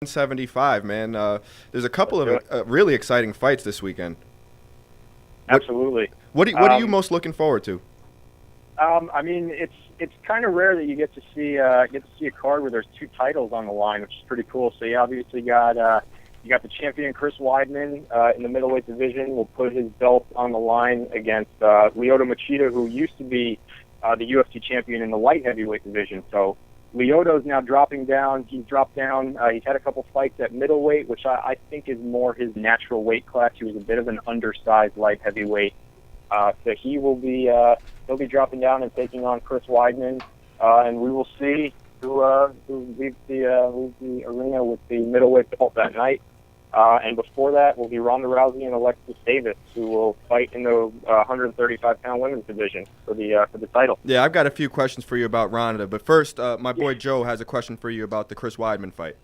175, man. There's a couple Let's do of it. really exciting fights this weekend. What Absolutely. what are you most looking forward to? I mean, it's kind of rare that you get to see a card where there's two titles on the line, which is pretty cool. So you obviously got you got the champion Chris Weidman in the middleweight division. Will put his belt on the line against Lyoto Machida, who used to be the UFC champion in the light heavyweight division. So Lyoto's now dropping down. He's dropped down. He's had a couple fights at middleweight, which I think is more his natural weight class. He was a bit of an undersized light heavyweight. So he'll be dropping down and taking on Chris Weidman, and we will see who leaves the arena with the middleweight belt that night. And before that will be Ronda Rousey and Alexis Davis, who will fight in the 135-pound women's division for the title. Yeah, I've got a few questions for you about Ronda, but first, my boy Joe has a question for you about the Chris Weidman fight.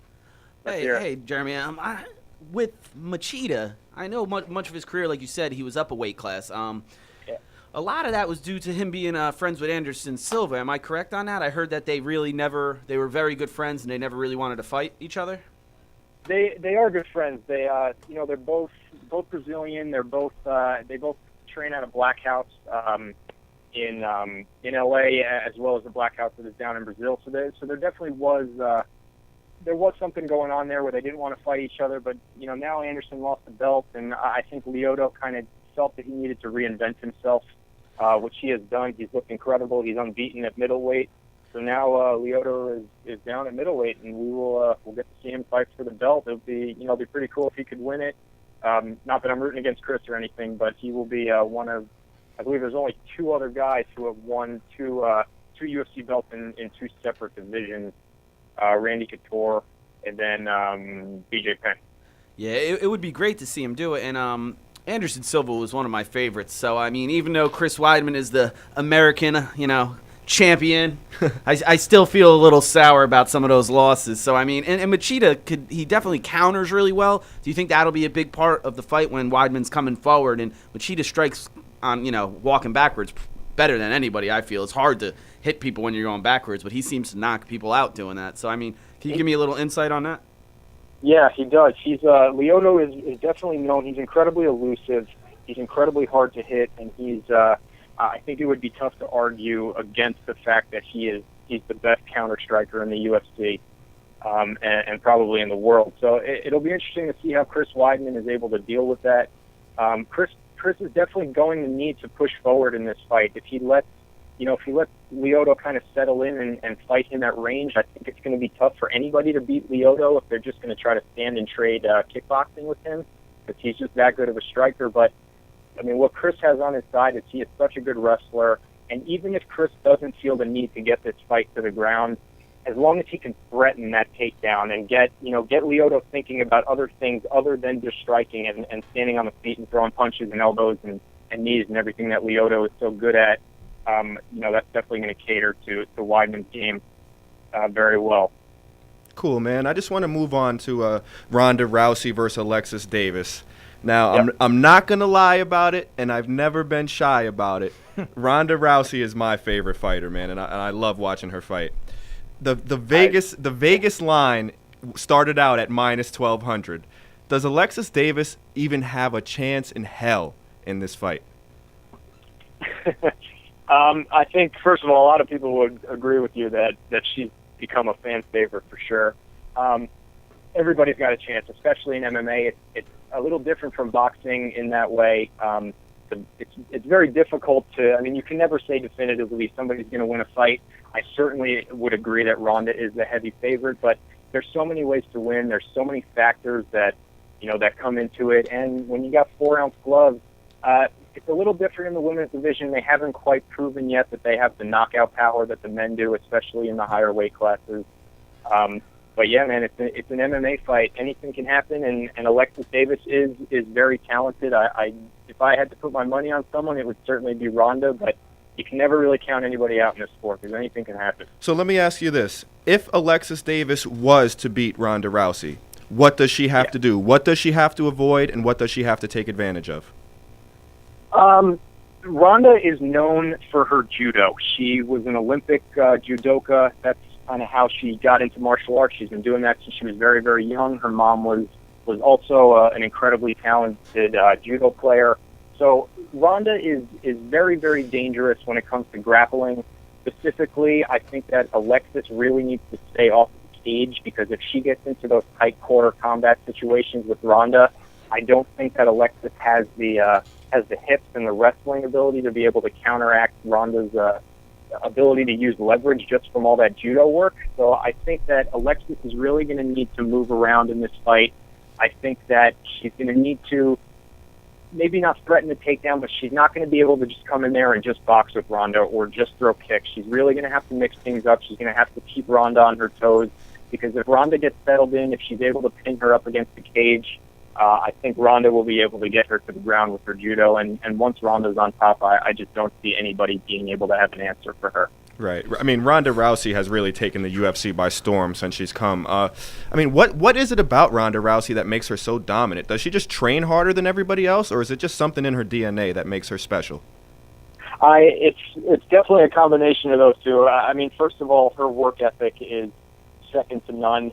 Hey, Jeremy. With Machida, I know much of his career, like you said, he was up a weight class. A lot of that was due to him being friends with Anderson Silva. Am I correct on that? I heard that they were very good friends and they never really wanted to fight each other. They are good friends. They're both Brazilian. They both train out of Black House in LA, as well as the Black House that is down in Brazil. So there definitely was something going on there where they didn't want to fight each other. But now Anderson lost the belt, and I think Lyoto kind of felt that he needed to reinvent himself, which he has done. He's looked incredible. He's unbeaten at middleweight. So now Lyoto is down at middleweight, and we'll get to see him fight for the belt. It'll be pretty cool if he could win it. Not that I'm rooting against Chris or anything, but he will be one of, I believe there's only two other guys who have won two UFC belts in two separate divisions. Randy Couture and then BJ Penn. Yeah, it would be great to see him do it, and Anderson Silva was one of my favorites. So I mean, even though Chris Weidman is the American, champion, I still feel a little sour about some of those losses. So I mean, and Machida he definitely counters really well. Do you think that'll be a big part of the fight when Weidman's coming forward and Machida strikes on walking backwards better than anybody? I feel it's hard to hit people when you're going backwards, but he seems to knock people out doing that. So I mean, can you give me a little insight on that? Yeah, he does. Lyoto is definitely known. He's incredibly elusive. He's incredibly hard to hit, and I think it would be tough to argue against the fact that he's the best counter striker in the UFC, and probably in the world. So it'll be interesting to see how Chris Weidman is able to deal with that. Chris is definitely going to need to push forward in this fight. If he lets Lyoto kind of settle in and fight him at range, I think it's going to be tough for anybody to beat Lyoto if they're just going to try to stand and trade kickboxing with him, because he's just that good of a striker. But I mean, what Chris has on his side is he is such a good wrestler, and even if Chris doesn't feel the need to get this fight to the ground, as long as he can threaten that takedown and get Lyoto thinking about other things other than just striking and standing on the feet and throwing punches and elbows and knees and everything that Lyoto is so good at, that's definitely going to cater to Weidman's game very well. Cool, man. I just want to move on to Ronda Rousey versus Alexis Davis. Now, Yep. I'm not going to lie about it, and I've never been shy about it. Ronda Rousey is my favorite fighter, man, and I love watching her fight. The Vegas line started out at minus 1,200. Does Alexis Davis even have a chance in hell in this fight? I think, first of all, a lot of people would agree with you that she's become a fan favorite for sure. Everybody's got a chance, especially in MMA. It's a little different from boxing in that way. It's very difficult to, I mean, you can never say definitively somebody's going to win a fight. I certainly would agree that Ronda is the heavy favorite, but there's so many ways to win. There's so many factors that come into it. And when you got 4-ounce gloves, it's a little different in the women's division. They haven't quite proven yet that they have the knockout power that the men do, especially in the higher weight classes. But yeah, man, it's an MMA fight. Anything can happen, and Alexis Davis is very talented. If I had to put my money on someone, it would certainly be Ronda, but you can never really count anybody out in this sport because anything can happen. So let me ask you this. If Alexis Davis was to beat Ronda Rousey, what does she have to do? What does she have to avoid, and what does she have to take advantage of? Ronda is known for her judo. She was an Olympic judoka. kind of how she got into martial arts. She's been doing that since she was very, very young. Her mom was also an incredibly talented judo player. So Ronda is very, very dangerous when it comes to grappling. Specifically, I think that Alexis really needs to stay off the cage, because if she gets into those tight quarter combat situations with Ronda, I don't think that Alexis has the hips and the wrestling ability to be able to counteract Ronda's ability to use leverage just from all that judo work. So I think that Alexis is really going to need to move around in this fight. I think that she's going to need to maybe not threaten the takedown, but she's not going to be able to just come in there and just box with Ronda or just throw kicks. She's really going to have to mix things up. She's going to have to keep Ronda on her toes, because if Ronda gets settled in, if she's able to pin her up against the cage, I think Ronda will be able to get her to the ground with her judo. And once Ronda's on top, I just don't see anybody being able to have an answer for her. Right. I mean, Ronda Rousey has really taken the UFC by storm since she's come. I mean, what is it about Ronda Rousey that makes her so dominant? Does she just train harder than everybody else, or is it just something in her DNA that makes her special? It's definitely a combination of those two. I mean, first of all, her work ethic is second to none.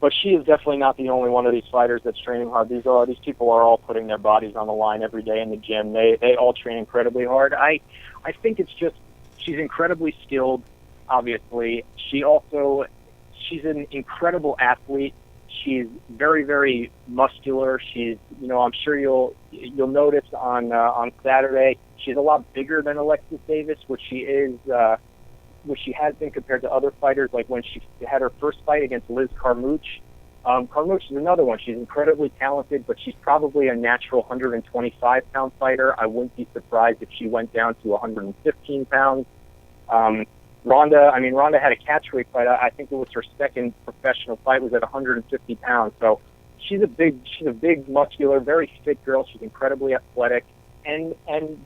But she is definitely not the only one of these fighters that's training hard. These people are all putting their bodies on the line every day in the gym. They all train incredibly hard. I think it's just, she's incredibly skilled, obviously. She's an incredible athlete. She's very, very muscular. She's, I'm sure you'll notice on Saturday, she's a lot bigger than Alexis Davis, which she has been compared to other fighters, like when she had her first fight against Liz Carmouche. Carmouche is another one. She's incredibly talented, but she's probably a natural 125-pound fighter. I wouldn't be surprised if she went down to 115 pounds. Ronda had a catchweight fight. I think it was her second professional fight, was at 150 pounds. So she's a big, muscular, very fit girl. She's incredibly athletic. And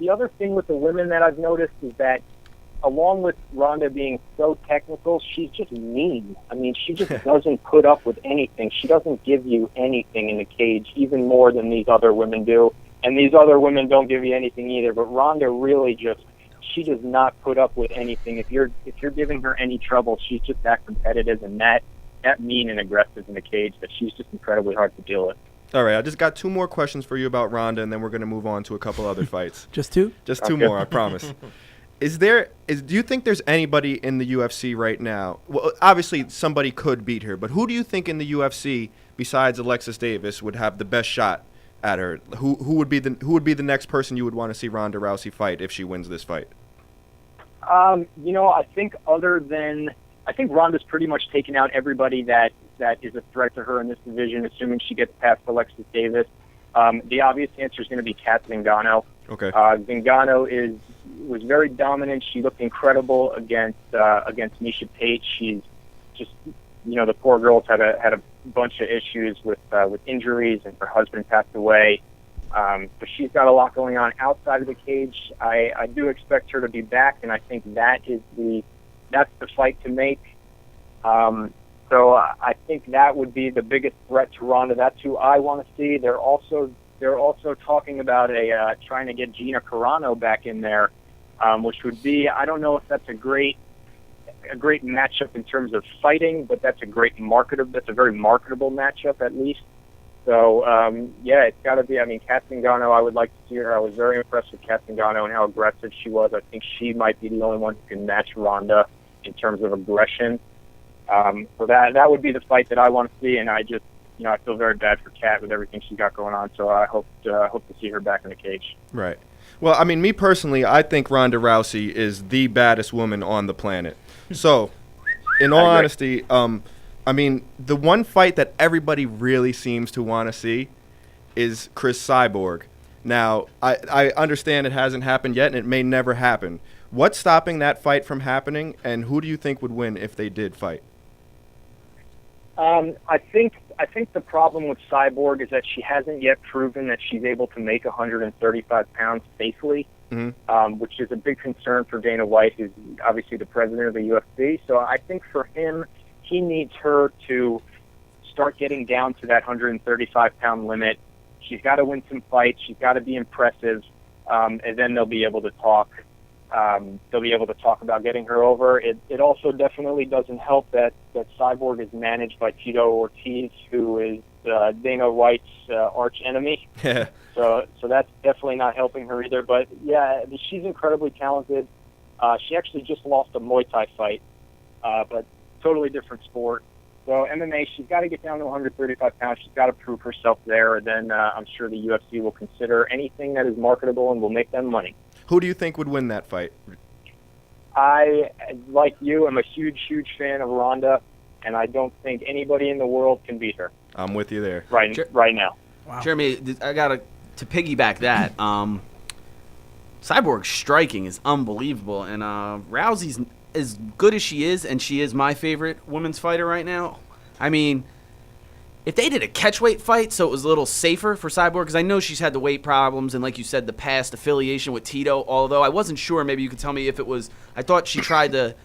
the other thing with the women that I've noticed is that, along with Ronda being so technical, she's just mean. I mean, she just doesn't put up with anything. She doesn't give you anything in the cage, even more than these other women do. And these other women don't give you anything either. But Ronda really she does not put up with anything. If you're giving her any trouble, she's just that competitive and that mean and aggressive in the cage that she's just incredibly hard to deal with. All right, I just got two more questions for you about Ronda, and then we're going to move on to a couple other fights. Just two? Just two more, I promise. Do you think there's anybody in the UFC right now? Well, obviously somebody could beat her, but who do you think in the UFC besides Alexis Davis would have the best shot at her? Who would be the next person you would want to see Ronda Rousey fight if she wins this fight? I think Ronda's pretty much taken out everybody that is a threat to her in this division, assuming she gets past Alexis Davis. The obvious answer is going to be Kat Zingano. Okay. Zingano was very dominant. She looked incredible against Miesha Tate. She's just, the poor girl's had a bunch of issues with injuries, and her husband passed away. But she's got a lot going on outside of the cage. I do expect her to be back, and I think that's the fight to make. So I think that would be the biggest threat to Ronda. That's who I want to see. They're also talking about trying to get Gina Carano back in there, which would be, I don't know if that's a great matchup in terms of fighting, but that's a very marketable matchup at least. So it's got to be. I mean, Kat Zingano, I would like to see her. I was very impressed with Kat Zingano and how aggressive she was. I think she might be the only one who can match Ronda in terms of aggression. So that would be the fight that I want to see, and I just, I feel very bad for Kat with everything she's got going on. So I hope to see her back in the cage. Right. Well, I mean, me personally, I think Ronda Rousey is the baddest woman on the planet. So, in all honesty, I mean, the one fight that everybody really seems to want to see is Chris Cyborg. Now, I understand it hasn't happened yet, and it may never happen. What's stopping that fight from happening, and who do you think would win if they did fight? I think the problem with Cyborg is that she hasn't yet proven that she's able to make 135 pounds safely, which is a big concern for Dana White, who's obviously the president of the UFC. So I think for him, he needs her to start getting down to that 135-pound limit. She's got to win some fights. She's got to be impressive, and then they'll be able to talk. they'll be able to talk about getting her over. It also definitely doesn't help that Cyborg is managed by Tito Ortiz, who is Dana White's arch enemy. Yeah. So that's definitely not helping her either. But yeah, she's incredibly talented. She actually just lost a Muay Thai fight, but totally different sport. So MMA, she's got to get down to 135 pounds. She's got to prove herself there, and then I'm sure the UFC will consider anything that is marketable and will make them money. Who do you think would win that fight? I, like you, am a huge, huge fan of Ronda, and I don't think anybody in the world can beat her. I'm with you there. Right now. Wow. Jeremy, I got to piggyback that. Cyborg's striking is unbelievable, and Rousey's as good as she is, and she is my favorite women's fighter right now. I mean, if they did a catchweight fight so it was a little safer for Cyborg, because I know she's had the weight problems and, like you said, the past affiliation with Tito, although I wasn't sure. Maybe you could tell me if it was – I thought she tried to,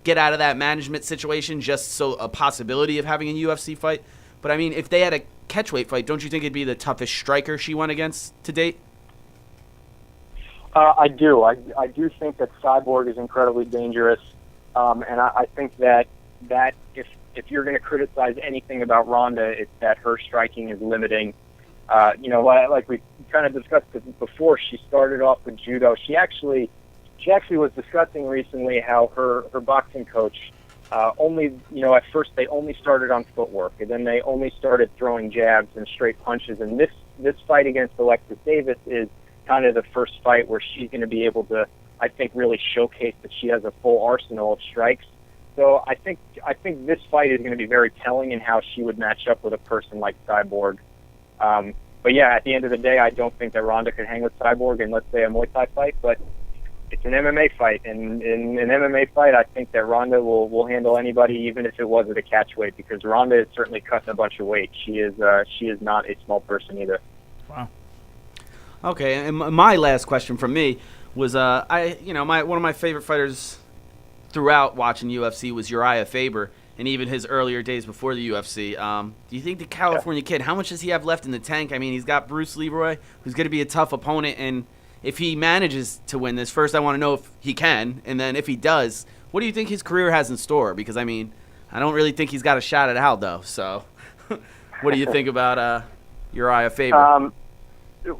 get out of that management situation just so a possibility of having a UFC fight. But, I mean, if they had a catchweight fight, don't you think it'd be the toughest striker she went against to date? I do. I do think that Cyborg is incredibly dangerous, and I think that if you're going to criticize anything about Ronda, it's that her striking is limiting. Like we kind of discussed before, she started off with judo. She actually was discussing recently how her boxing coach at first they only started on footwork, and then they only started throwing jabs and straight punches. And this fight against Alexis Davis is kind of the first fight where she's going to be able to, I think, really showcase that she has a full arsenal of strikes. So I think this fight is going to be very telling in how she would match up with a person like Cyborg. But yeah, at the end of the day, I don't think that Ronda could hang with Cyborg in, let's say, a Muay Thai fight. But it's an MMA fight, and in an MMA fight, I think that Ronda will handle anybody, even if it was at a catchweight, because Ronda is certainly cutting a bunch of weight. She is not a small person either. Wow. Okay, and my last question from me was, one of my favorite fighters throughout watching UFC was Uriah Faber, and even his earlier days before the UFC. Do you think the California kid, how much does he have left in the tank? I mean, he's got Bruce Leroy, who's going to be a tough opponent, and if he manages to win this, first I want to know if he can, and then if he does, what do you think his career has in store? Because, I mean, I don't really think he's got a shot at Aldo, so what do you think about Uriah Faber?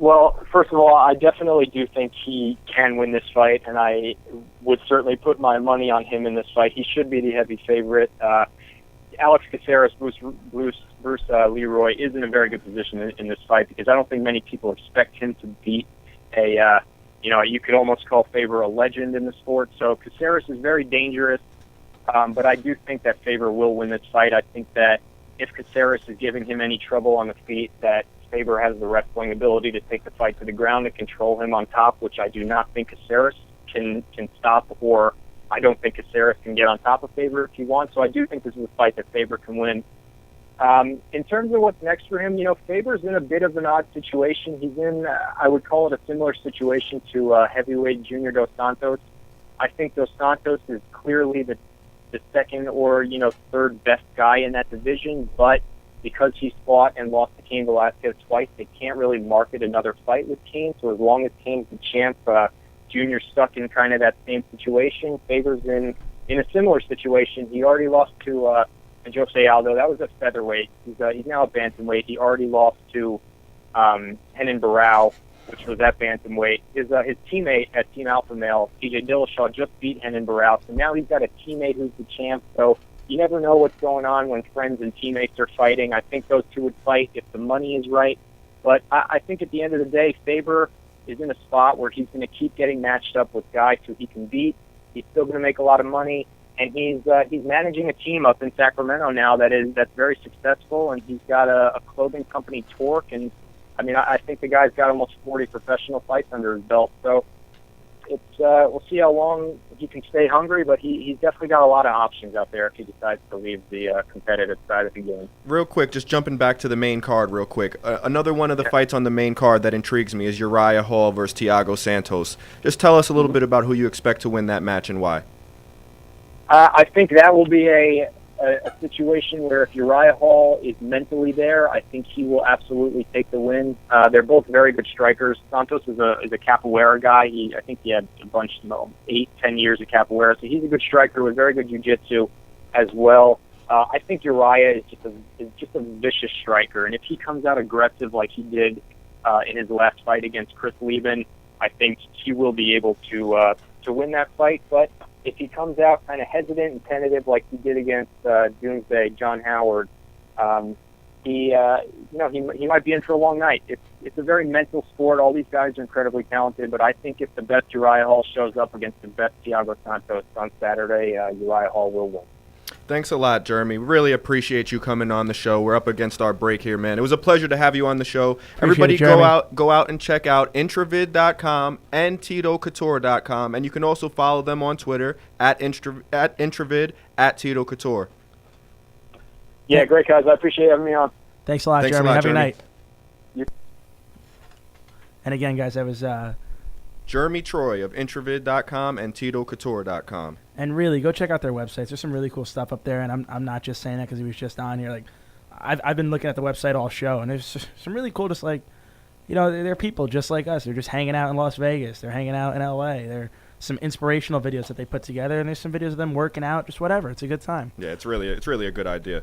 Well, first of all, I definitely do think he can win this fight, and I would certainly put my money on him in this fight. He should be the heavy favorite. Alex Caceres, Bruce Leroy is in a very good position in this fight, because I don't think many people expect him to beat you could almost call Faber a legend in the sport. So Caceres is very dangerous, but I do think that Faber will win this fight. I think that if Caceres is giving him any trouble on the feet, that Faber has the wrestling ability to take the fight to the ground and control him on top, which I do not think Caceres can stop, or I don't think Caceres can get on top of Faber if he wants. So I do think this is a fight that Faber can win. In terms of what's next for him, Faber's in a bit of an odd situation. He's in, I would call it a similar situation to heavyweight Junior Dos Santos. I think Dos Santos is clearly the second or, third best guy in that division, but because he's fought and lost to Cain Velasquez twice, they can't really market another fight with Cain. So as long as Cain's the champ, Junior's stuck in kind of that same situation. Faber's in a similar situation. He already lost to Jose Aldo. That was a featherweight. He's now a bantamweight. He already lost to Renan Barao, which was at bantamweight. His teammate at Team Alpha Male, TJ Dillashaw, just beat Renan Barao. So now he's got a teammate who's the champ. So you never know what's going on when friends and teammates are fighting. I think those two would fight if the money is right. But I think at the end of the day, Faber is in a spot where he's going to keep getting matched up with guys who he can beat. He's still going to make a lot of money, and he's managing a team up in Sacramento now that's very successful, and he's got a clothing company, Torque, and I think the guy's got almost 40 professional fights under his belt. So we'll see how long he can stay hungry, but he's definitely got a lot of options out there if he decides to leave the competitive side of the game. Real quick, just jumping back to the main card real quick. Another one of the fights on the main card that intrigues me is Uriah Hall versus Thiago Santos. Just tell us a little bit about who you expect to win that match and why. I think that will be a a situation where if Uriah Hall is mentally there, I think he will absolutely take the win. They're both very good strikers. Santos is a capoeira guy. I think he had a bunch, 8-10 years of capoeira, so he's a good striker with very good jiu-jitsu as well. I think Uriah is just a vicious striker, and if he comes out aggressive like he did in his last fight against Chris Lieben, I think he will be able to win that fight. But if he comes out kind of hesitant and tentative like he did against Doomsday John Howard, he might be in for a long night. It's a very mental sport. All these guys are incredibly talented, but I think if the best Uriah Hall shows up against the best Thiago Santos on Saturday, Uriah Hall will win. Thanks a lot, Jeremy. Really appreciate you coming on the show. We're up against our break here, man. It was a pleasure to have you on the show. Everybody it, Jeremy. go out and check out intravid.com and TitoCouture.com, and you can also follow them on Twitter at Intravid, at Tito Couture. Yeah, great, guys. I appreciate having me on. Thanks a lot, Thanks a Jeremy. lot, Have a Jeremy. night. And again, guys, that was Jeremy Troy of Intravid.com and TitoCouture.com. and really go check out their websites. There's some really cool stuff up there, and I'm not just saying that because he was just on here. Like, I've been looking at the website all show, and there's some really cool, just like, they're people just like us. They're just hanging out in Las Vegas. They're hanging out in LA. They're some inspirational videos that they put together, and there's some videos of them working out, just whatever. It's a good time. Yeah, it's really a good idea.